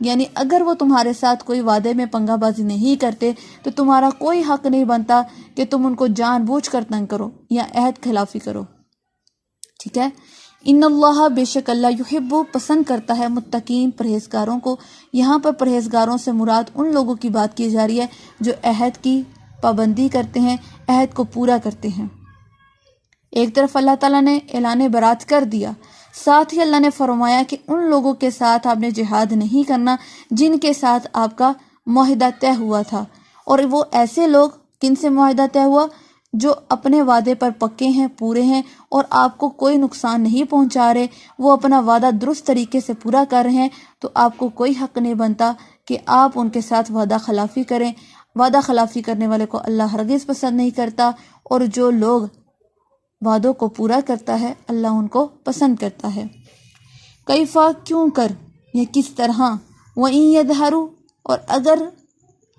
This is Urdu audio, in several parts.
یعنی اگر وہ تمہارے ساتھ کوئی وعدے میں پنگا بازی نہیں کرتے تو تمہارا کوئی حق نہیں بنتا کہ تم ان کو جان بوجھ کر تنگ کرو یا عہد خلافی کرو. ٹھیک ہے. ان اللہ، بے شک اللہ، یحب، پسند کرتا ہے، متقین، پرہیزگاروں کو. یہاں پر پرہیزگاروں سے مراد ان لوگوں کی بات کی جا رہی ہے جو عہد کی پابندی کرتے ہیں، عہد کو پورا کرتے ہیں. ایک طرف اللہ تعالیٰ نے اعلان برات کر دیا، ساتھ ہی اللہ نے فرمایا کہ ان لوگوں کے ساتھ آپ نے جہاد نہیں کرنا جن کے ساتھ آپ کا معاہدہ طے ہوا تھا. اور وہ ایسے لوگ کن سے معاہدہ طے ہوا؟ جو اپنے وعدے پر پکے ہیں، پورے ہیں اور آپ کو کوئی نقصان نہیں پہنچا رہے، وہ اپنا وعدہ درست طریقے سے پورا کر رہے ہیں، تو آپ کو کوئی حق نہیں بنتا کہ آپ ان کے ساتھ وعدہ خلافی کریں. وعدہ خلافی کرنے والے کو اللہ ہرگز پسند نہیں کرتا، اور جو لوگ وعدوں کو پورا کرتا ہے اللہ ان کو پسند کرتا ہے. کیفا، کیوں کر یا کس طرح، وَإِن يَظْهَرُوا، اور اگر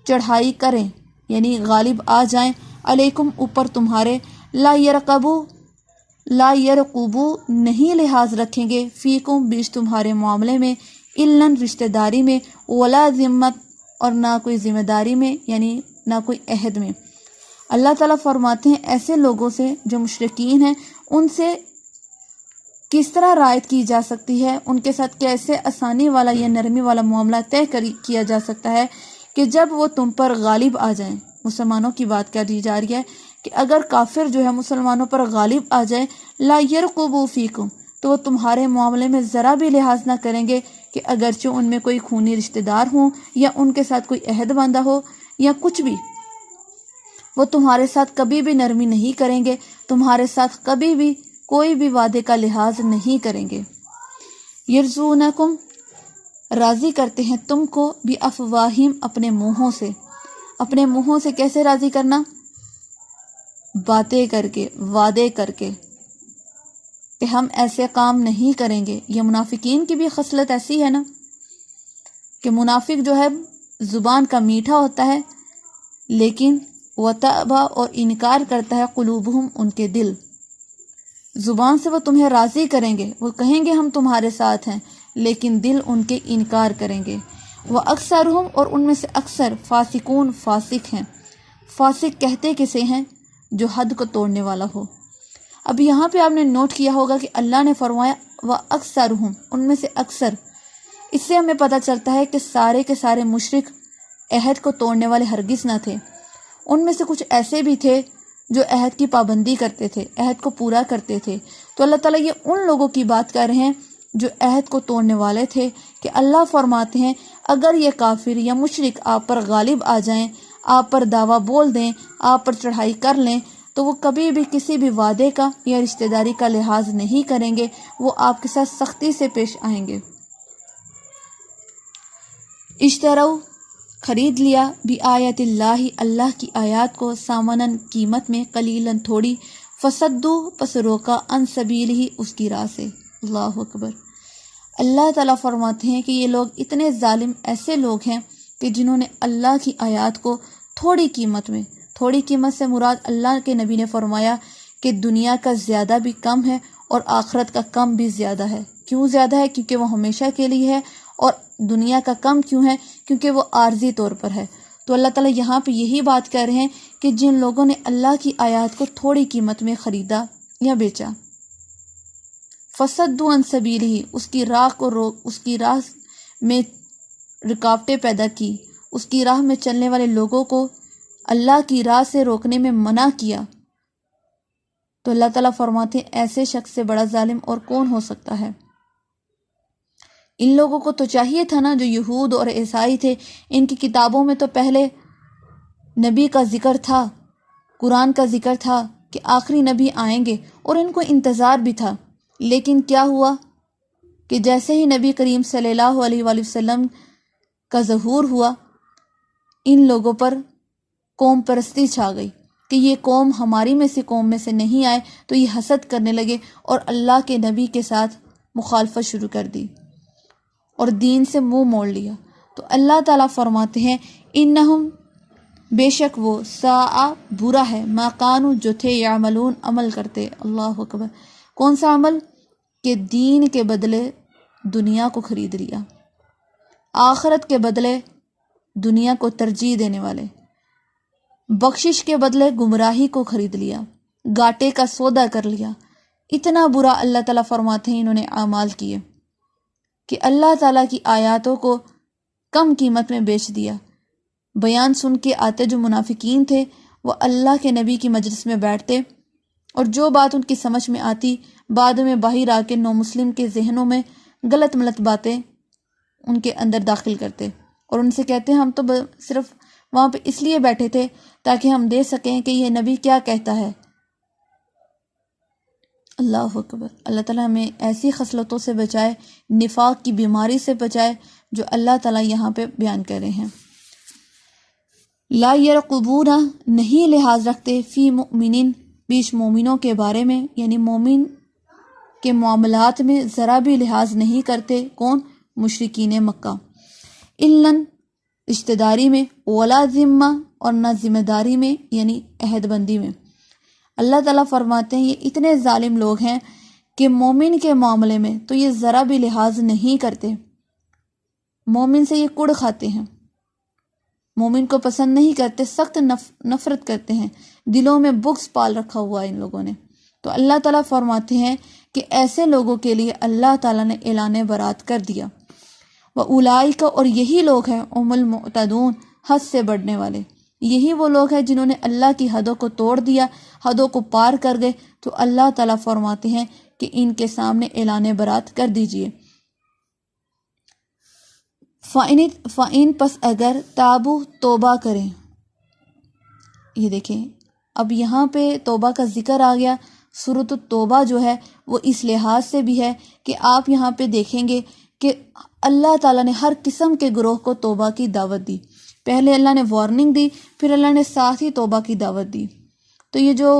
چڑھائی کریں یعنی غالب آ جائیں، علیکم، اوپر تمہارے، لا يرقبوا، نہیں لحاظ رکھیں گے، فیکم، بیچ تمہارے معاملے میں، اِلًا، رشتہ داری میں، ولا ذمت، اور نہ کوئی ذمہ داری میں یعنی نہ کوئی عہد میں. اللہ تعالیٰ فرماتے ہیں ایسے لوگوں سے جو مشرکین ہیں ان سے کس طرح رعایت کی جا سکتی ہے، ان کے ساتھ کیسے آسانی والا یا نرمی والا معاملہ طے کیا جا سکتا ہے کہ جب وہ تم پر غالب آ جائیں. مسلمانوں کی بات کری جا رہی ہے کہ اگر کافر جو ہے مسلمانوں پر غالب آ جائے، لا يرقبوا فیکم، تو وہ تمہارے معاملے میں ذرا بھی لحاظ نہ کریں گے کہ اگرچہ ان میں کوئی خونی رشتہ دار ہوں یا ان کے ساتھ کوئی عہد بندہ ہو یا کچھ بھی، وہ تمہارے ساتھ کبھی بھی نرمی نہیں کریں گے، تمہارے ساتھ کبھی بھی کوئی بھی وعدے کا لحاظ نہیں کریں گے. یرزونکم، راضی کرتے ہیں تم کو، بافواہم، اپنے منہوں سے. اپنے منہوں سے کیسے راضی کرنا؟ باتیں کر کے، وعدے کر کے کہ ہم ایسے کام نہیں کریں گے. یہ منافقین کی بھی خصلت ایسی ہے نا کہ منافق جو ہے زبان کا میٹھا ہوتا ہے لیکن وتأبى، اور انکار کرتا ہے، قلوبہم، ان کے دل. زبان سے وہ تمہیں راضی کریں گے، وہ کہیں گے ہم تمہارے ساتھ ہیں، لیکن دل ان کے انکار کریں گے. وَأَكْثَرُهُمْ، اور ان میں سے اکثر، فاسقون، فاسق ہیں. فاسق کہتے کسے ہیں؟ جو حد کو توڑنے والا ہو. اب یہاں پہ آپ نے نوٹ کیا ہوگا کہ اللہ نے فرمایا وَأَكْثَرُهُمْ، ان میں سے اکثر. اس سے ہمیں پتہ چلتا ہے کہ سارے کے سارے مشرک عہد کو توڑنے والے ہرگز نہ تھے. ان میں سے کچھ ایسے بھی تھے جو عہد کی پابندی کرتے تھے، عہد کو پورا کرتے تھے. تو اللہ تعالیٰ یہ ان لوگوں کی بات کر رہے ہیں جو عہد کو توڑنے والے تھے کہ اللہ فرماتے ہیں اگر یہ کافر یا مشرک آپ پر غالب آ جائیں، آپ پر دعویٰ بول دیں، آپ پر چڑھائی کر لیں، تو وہ کبھی بھی کسی بھی وعدے کا یا رشتہ داری کا لحاظ نہیں کریں گے، وہ آپ کے ساتھ سختی سے پیش آئیں گے. اشتروا، خرید لیا، بآیات اللہ، اللہ کی آیات کو، سامنن، قیمت میں، قلیلاً، تھوڑی، فصدوا، پس روکا، عن سبیلہ، اس کی راہ سے. اللہ اکبر. اللہ تعالیٰ فرماتے ہیں کہ یہ لوگ اتنے ظالم ایسے لوگ ہیں کہ جنہوں نے اللہ کی آیات کو تھوڑی قیمت میں، تھوڑی قیمت سے مراد اللہ کے نبی نے فرمایا کہ دنیا کا زیادہ بھی کم ہے اور آخرت کا کم بھی زیادہ ہے. کیوں زیادہ ہے؟ کیونکہ وہ ہمیشہ کے لیے ہے. اور دنیا کا کم کیوں ہے؟ کیونکہ وہ عارضی طور پر ہے. تو اللہ تعالیٰ یہاں پہ یہی بات کر رہے ہیں کہ جن لوگوں نے اللہ کی آیات کو تھوڑی قیمت میں خریدا یا بیچا، فصدوا عن سبیلہ، اس کی راہ کو روک، اس کی راہ میں رکاوٹیں پیدا کی، اس کی راہ میں چلنے والے لوگوں کو اللہ کی راہ سے روکنے میں منع کیا. تو اللہ تعالیٰ فرماتے ہیں ایسے شخص سے بڑا ظالم اور کون ہو سکتا ہے. ان لوگوں کو تو چاہیے تھا نا، جو یہود اور عیسائی تھے، ان کی کتابوں میں تو پہلے نبی کا ذکر تھا، قرآن کا ذکر تھا کہ آخری نبی آئیں گے، اور ان کو انتظار بھی تھا. لیکن کیا ہوا کہ جیسے ہی نبی کریم صلی اللہ علیہ وآلہ وسلم کا ظہور ہوا، ان لوگوں پر قوم پرستی چھا گئی کہ یہ قوم ہماری میں سے قوم میں سے نہیں آئے، تو یہ حسد کرنے لگے اور اللہ کے نبی کے ساتھ مخالفت شروع کر دی اور دین سے منہ موڑ لیا. تو اللہ تعالیٰ فرماتے ہیں انہم، بے شک وہ، ساء، برا ہے، ما کانوا، جو تھے، یعملون، عمل کرتے. اللہ اکبر. کون سا عمل؟ کہ دین کے بدلے دنیا کو خرید لیا، آخرت کے بدلے دنیا کو ترجیح دینے والے، بخشش کے بدلے گمراہی کو خرید لیا، گاٹے کا سودا کر لیا۔ اتنا برا اللہ تعالیٰ فرماتے ہیں انہوں نے اعمال کیے کہ اللہ تعالیٰ کی آیاتوں کو کم قیمت میں بیچ دیا۔ بیان سن کے آتے جو منافقین تھے وہ اللہ کے نبی کی مجلس میں بیٹھتے اور جو بات ان کی سمجھ میں آتی بعد میں باہر آ کے نو مسلم کے ذہنوں میں غلط ملت باتیں ان کے اندر داخل کرتے اور ان سے کہتے ہیں ہم تو صرف وہاں پہ اس لیے بیٹھے تھے تاکہ ہم دے سکیں کہ یہ نبی کیا کہتا ہے۔ اللہ اکبر۔ اللہ تعالیٰ ہمیں ایسی خصلتوں سے بچائے، نفاق کی بیماری سے بچائے جو اللہ تعالیٰ یہاں پہ بیان کر رہے ہیں۔ لا یرقبون، نہیں لحاظ رکھتے، فی مؤمنین، بیچ مومنوں کے بارے میں، یعنی مومن کے معاملات میں ذرا بھی لحاظ نہیں کرتے۔ کون؟ مشرکین مکہ۔ الاً، رشتہ داری میں، ولا ذمہ، اور نہ ذمہ داری میں یعنی عہد بندی میں۔ اللہ تعالیٰ فرماتے ہیں یہ اتنے ظالم لوگ ہیں کہ مومن کے معاملے میں تو یہ ذرا بھی لحاظ نہیں کرتے، مومن سے یہ کڑ کھاتے ہیں، مومن کو پسند نہیں کرتے، سخت نفرت کرتے ہیں، دلوں میں بغض پال رکھا ہوا ہے ان لوگوں نے۔ تو اللہ تعالیٰ فرماتے ہیں کہ ایسے لوگوں کے لیے اللہ تعالیٰ نے اعلان برات کر دیا۔ وَأُولَئِکَ، اور یہی لوگ ہیں، هُمُ الْمُعْتَدُونَ، حد سے بڑھنے والے، یہی وہ لوگ ہیں جنہوں نے اللہ کی حدوں کو توڑ دیا، حدوں کو پار کر گئے۔ تو اللہ تعالیٰ فرماتے ہیں کہ ان کے سامنے اعلان برات کر دیجئے۔ فَإِن، پس اگر، تابو، توبہ کریں۔ یہ دیکھیں اب یہاں پہ توبہ کا ذکر آ گیا۔ سورۃ التوبہ جو ہے وہ اس لحاظ سے بھی ہے کہ آپ یہاں پہ دیکھیں گے کہ اللہ تعالیٰ نے ہر قسم کے گروہ کو توبہ کی دعوت دی۔ پہلے اللہ نے وارننگ دی، پھر اللہ نے ساتھ ہی توبہ کی دعوت دی۔ تو یہ جو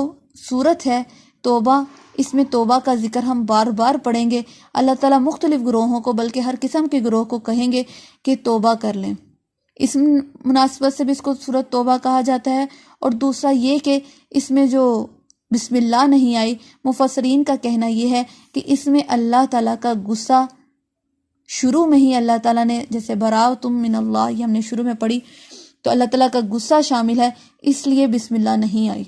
صورت ہے توبہ، اس میں توبہ کا ذکر ہم بار بار پڑھیں گے۔ اللہ تعالیٰ مختلف گروہوں کو، بلکہ ہر قسم کے گروہ کو کہیں گے کہ توبہ کر لیں۔ اس مناسبت سے بھی اس کو سورۃ توبہ کہا جاتا ہے۔ اور دوسرا یہ کہ اس میں جو بسم اللہ نہیں آئی، مفسرین کا کہنا یہ ہے کہ اس میں اللہ تعالیٰ کا غصہ شروع میں ہی اللہ تعالیٰ نے، جیسے براءۃ من اللہ یہ ہم نے شروع میں پڑھی، تو اللہ تعالیٰ کا غصہ شامل ہے، اس لیے بسم اللہ نہیں آئی۔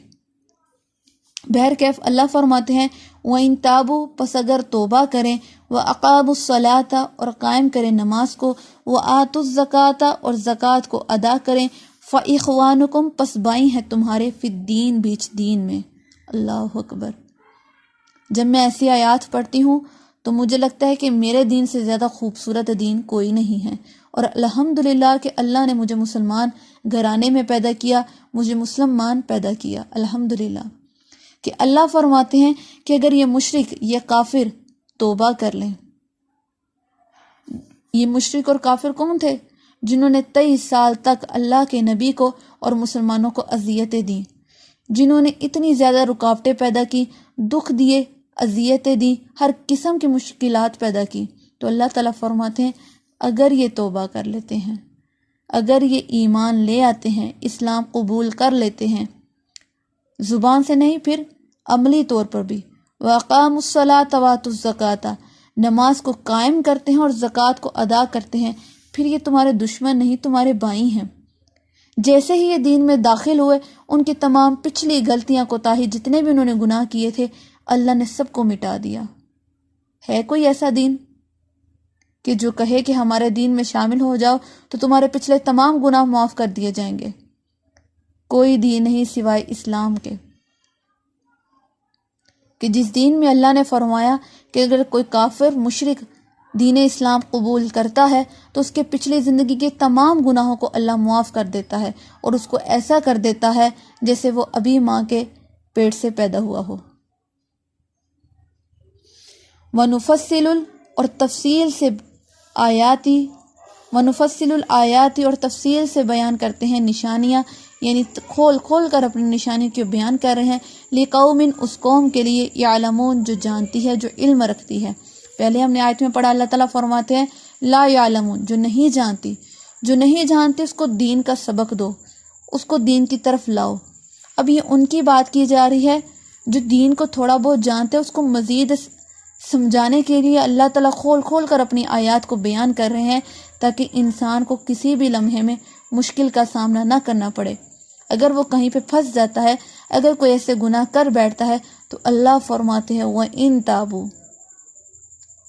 بہرکیف اللہ فرماتے ہیں وَإِن تَابُوا، پس اگر توبہ کریں، وَأَقَامُوا الصَّلَاةَ، اور قائم کریں نماز کو، وَآتُوا الزَّكَاةَ، اور زکوٰۃ کو ادا کریں، فَإِخْوَانُكُمْ، پس بھائی ہیں تمہارے، فی الدین، بیچ دین میں۔ اللہ اکبر۔ جب میں ایسی آیات پڑھتی ہوں تو مجھے لگتا ہے کہ میرے دین سے زیادہ خوبصورت دین کوئی نہیں ہے، اور الحمدللہ کہ اللہ نے مجھے مسلمان گھرانے میں پیدا کیا، مجھے مسلمان پیدا کیا، الحمدللہ۔ کہ اللہ فرماتے ہیں کہ اگر یہ مشرک، یہ کافر توبہ کر لیں۔ یہ مشرک اور کافر کون تھے؟ جنہوں نے 23 سال تک اللہ کے نبی کو اور مسلمانوں کو اذیتیں دیں، جنہوں نے اتنی زیادہ رکاوٹیں پیدا کی، دکھ دیے، اذیتیں دی، ہر قسم کی مشکلات پیدا کی۔ تو اللہ تعالیٰ فرماتے ہیں اگر یہ توبہ کر لیتے ہیں، اگر یہ ایمان لے آتے ہیں، اسلام قبول کر لیتے ہیں، زبان سے نہیں پھر عملی طور پر بھی، وَأَقَامُوا الصَّلَاةَ وَآتُوا الزَّكَاةَ، نماز کو قائم کرتے ہیں اور زکوٰۃ کو ادا کرتے ہیں، پھر یہ تمہارے دشمن نہیں، تمہارے بھائی ہیں۔ جیسے ہی یہ دین میں داخل ہوئے، ان کی تمام پچھلی غلطیاں، کوتاہی، جتنے بھی انہوں نے گناہ کیے تھے، اللہ نے سب کو مٹا دیا۔ ہے کوئی ایسا دین کہ جو کہے کہ ہمارے دین میں شامل ہو جاؤ تو تمہارے پچھلے تمام گناہ معاف کر دیے جائیں گے؟ کوئی دین نہیں سوائے اسلام کے، کہ جس دین میں اللہ نے فرمایا کہ اگر کوئی کافر مشرک دین اسلام قبول کرتا ہے تو اس کے پچھلی زندگی کے تمام گناہوں کو اللہ معاف کر دیتا ہے، اور اس کو ایسا کر دیتا ہے جیسے وہ ابھی ماں کے پیٹ سے پیدا ہوا ہو۔ وَنُفَصِّلُ، اور تفصیل سے آیاتی، وَنُفَصِّلُ الْآيَاتِ، اور تفصیل سے بیان کرتے ہیں نشانیاں، یعنی کھول کھول کر اپنی نشانی کو بیان کر رہے ہیں، لِقَوْمٍ، اس قوم کے لیے، يَعْلَمُونَ، جو جانتی ہے، جو علم رکھتی ہے۔ پہلے ہم نے آیت میں پڑھا اللہ تعالیٰ فرماتے ہیں لا يعلمون، جو نہیں جانتی، جو نہیں جانتی اس کو دین کا سبق دو، اس کو دین کی طرف لاؤ۔ اب یہ ان کی بات کی جا رہی ہے جو دین کو تھوڑا بہت جانتے ہیں، اس کو مزید سمجھانے کے لیے اللہ تعالیٰ کھول کھول کر اپنی آیات کو بیان کر رہے ہیں تاکہ انسان کو کسی بھی لمحے میں مشکل کا سامنا نہ کرنا پڑے۔ اگر وہ کہیں پہ پھنس جاتا ہے، اگر کوئی ایسے گناہ کر بیٹھتا ہے تو اللہ فرماتے ہیں وَإِن تَابُوا،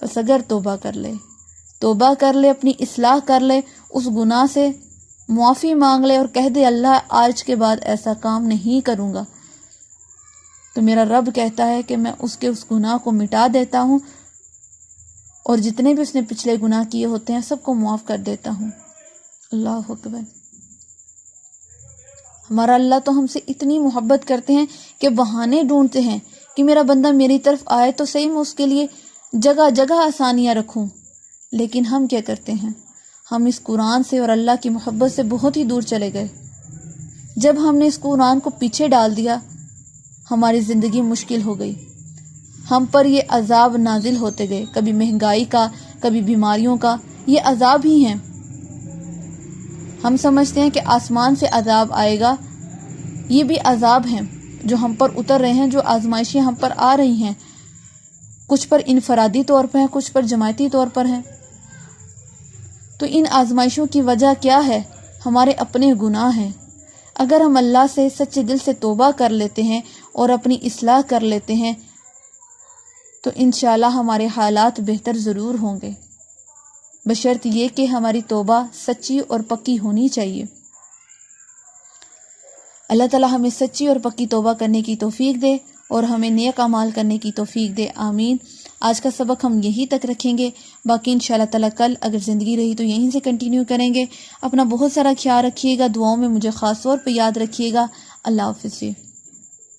بس اگر توبہ کر لے، اپنی اصلاح کر لے، اس گناہ سے معافی مانگ لے اور کہہ دے اللہ آج کے بعد ایسا کام نہیں کروں گا، تو میرا رب کہتا ہے کہ میں اس گناہ کو مٹا دیتا ہوں اور جتنے بھی اس نے پچھلے گناہ کیے ہوتے ہیں سب کو معاف کر دیتا ہوں۔ اللہ اکبر۔ ہمارا اللہ تو ہم سے اتنی محبت کرتے ہیں کہ بہانے ڈھونڈتے ہیں کہ میرا بندہ میری طرف آئے تو صحیح میں اس کے لیے جگہ جگہ آسانیاں رکھوں، لیکن ہم کیا کرتے ہیں؟ ہم اس قرآن سے اور اللہ کی محبت سے بہت ہی دور چلے گئے۔ جب ہم نے اس قرآن کو پیچھے ڈال دیا، ہماری زندگی مشکل ہو گئی، ہم پر یہ عذاب نازل ہوتے گئے، کبھی مہنگائی کا، کبھی بیماریوں کا، یہ عذاب ہی ہیں۔ ہم سمجھتے ہیں کہ آسمان سے عذاب آئے گا، یہ بھی عذاب ہیں جو ہم پر اتر رہے ہیں، جو آزمائشیں ہم پر آ رہی ہیں، کچھ پر انفرادی طور پر ہیں، کچھ پر جماعتی طور پر ہیں۔ تو ان آزمائشوں کی وجہ کیا ہے؟ ہمارے اپنے گناہ ہیں۔ اگر ہم اللہ سے سچے دل سے توبہ کر لیتے ہیں اور اپنی اصلاح کر لیتے ہیں تو انشاءاللہ ہمارے حالات بہتر ضرور ہوں گے، بشرط یہ کہ ہماری توبہ سچی اور پکی ہونی چاہیے۔ اللہ تعالی ہمیں سچی اور پکی توبہ کرنے کی توفیق دے اور ہمیں نیک اعمال کرنے کی توفیق دے، آمین۔ آج کا سبق ہم یہی تک رکھیں گے، باقی انشاءاللہ تعالی کل اگر زندگی رہی تو یہیں سے کنٹینیو کریں گے۔ اپنا بہت سارا خیال رکھیے گا، دعاؤں میں مجھے خاص طور پہ یاد رکھیے گا۔ اللہ حافظ۔